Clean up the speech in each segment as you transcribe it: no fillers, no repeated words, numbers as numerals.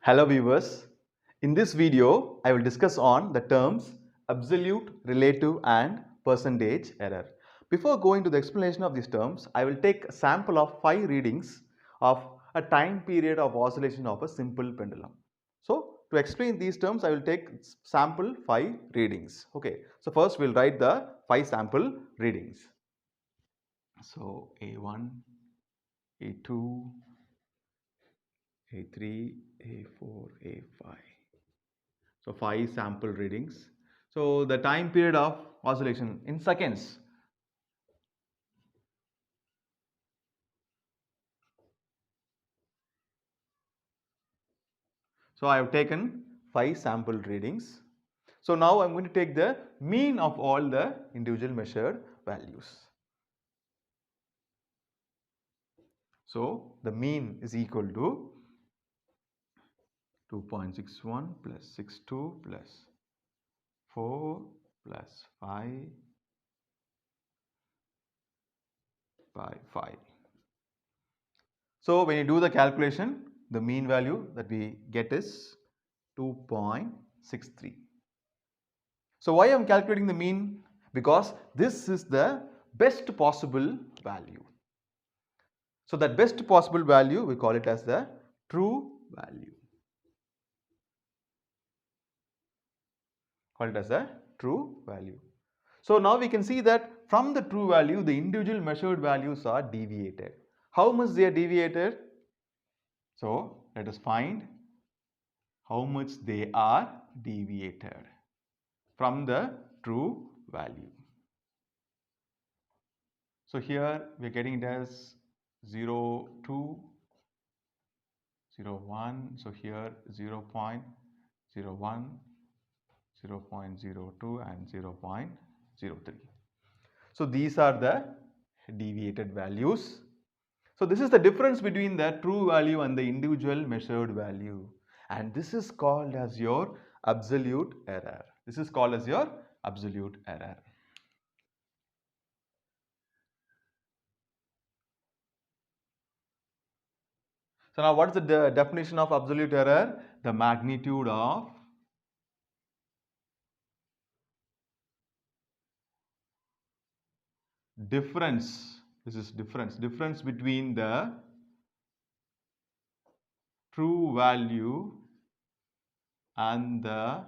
Hello viewers. In this video, I will discuss on the terms absolute, relative and percentage error. Before going to the explanation of these terms, I will take a sample of 5 readings of a time period of oscillation of a simple pendulum. So, to explain these terms, I will take sample 5 readings. Okay. So, first we will write the 5 sample readings. So, A1, A2, A3, A4, A5. So 5 sample readings. So the time period of oscillation in seconds. So I have taken 5 sample readings. So now I am going to take the mean of all the individual measured values. So the mean is equal to 2.61 plus 62 plus 4 plus 5 by 5. So when you do the calculation, the mean value that we get is 2.63. So why I am calculating the mean? Because this is the best possible value. So that best possible value we call it as the true value. Call it as a true value. So now we can see that from the true value the individual measured values are deviated. How much they are deviated? So let us find how much they are deviated from the true value. So here we are getting it as 0, 2, 0, 1. So here 0 0.01, 0 0.02 and 0 0.03. So these are the deviated values. So this is the difference between the true value and the individual measured value. And this is called as your absolute error. This is called as your absolute error. So now what is the definition of absolute error? The magnitude of difference. This is difference between the true value and the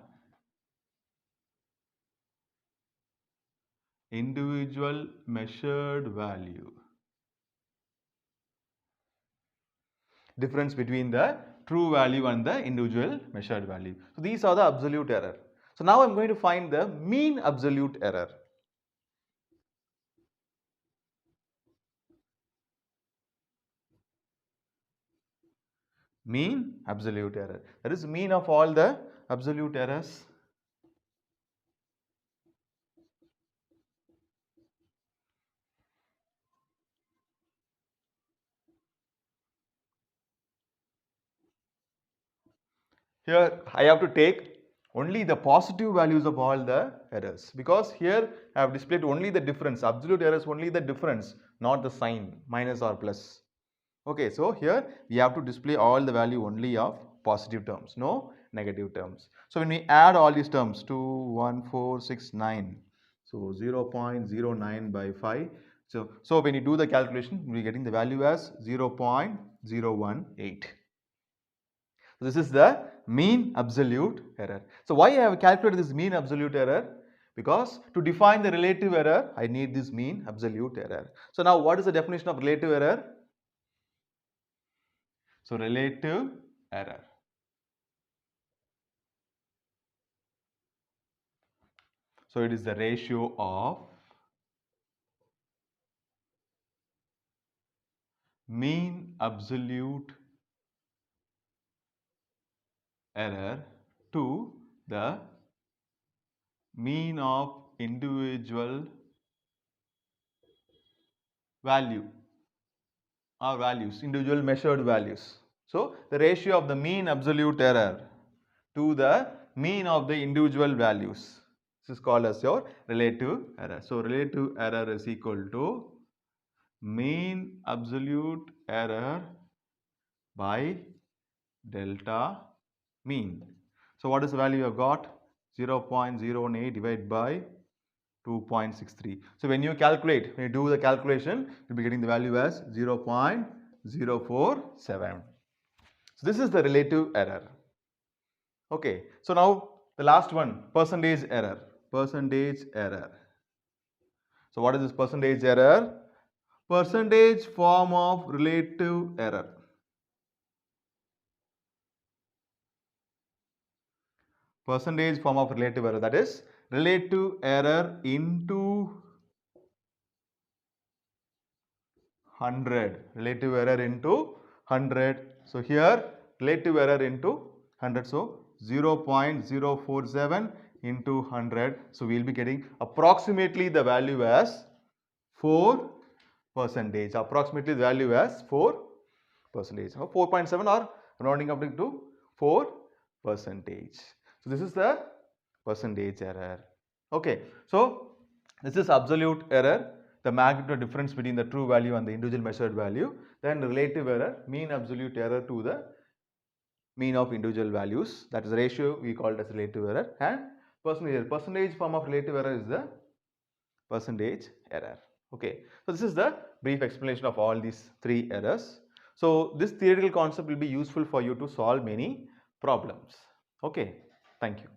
individual measured value. Difference between the true value and the individual measured value. So these are the absolute error. So now I am going to find the mean absolute error. Mean absolute error. That is mean of all the absolute errors. Here I have to take only the positive values of all the errors, because here I have displayed only the difference. Absolute error is only the difference, not the sign minus or plus. Okay, so here we have to display all the value only of positive terms, no negative terms. So when we add all these terms, 2, 1, 4, 6, 9, so 0 0.09 by 5. So when you do the calculation, we are getting the value as 0.018. So this is the mean absolute error. So why I have calculated this mean absolute error? Because to define the relative error, I need this mean absolute error. So now what is the definition of relative error? So relative error. So it is the ratio of mean absolute error to the mean of individual value or values, individual measured values. So the ratio of the mean absolute error to the mean of the individual values. This is called as your relative error. So relative error is equal to mean absolute error by delta mean. So what is the value you have got? 0.018 divided by 2.63. So when you calculate, when you do the calculation, you'll be getting the value as 0.047. So this is the relative error. Okay, so now the last one, percentage error. Percentage error. So what is this percentage error? Percentage form of relative error. Percentage form of relative error, that is relative error into 100. Relative error into 100. So here relative error into 100. So 0.047 into 100. So we will be getting approximately the value as 4%. Approximately the value as 4%. 4.7 or rounding up to 4%. So this is the percentage error. Okay. So this is absolute error, the magnitude difference between the true value and the individual measured value. Then relative error, mean absolute error to the mean of individual values. That is the ratio we called as relative error. And percentage error. Percentage form of relative error is the percentage error. Okay. So this is the brief explanation of all these three errors. So this theoretical concept will be useful for you to solve many problems. Okay. Thank you.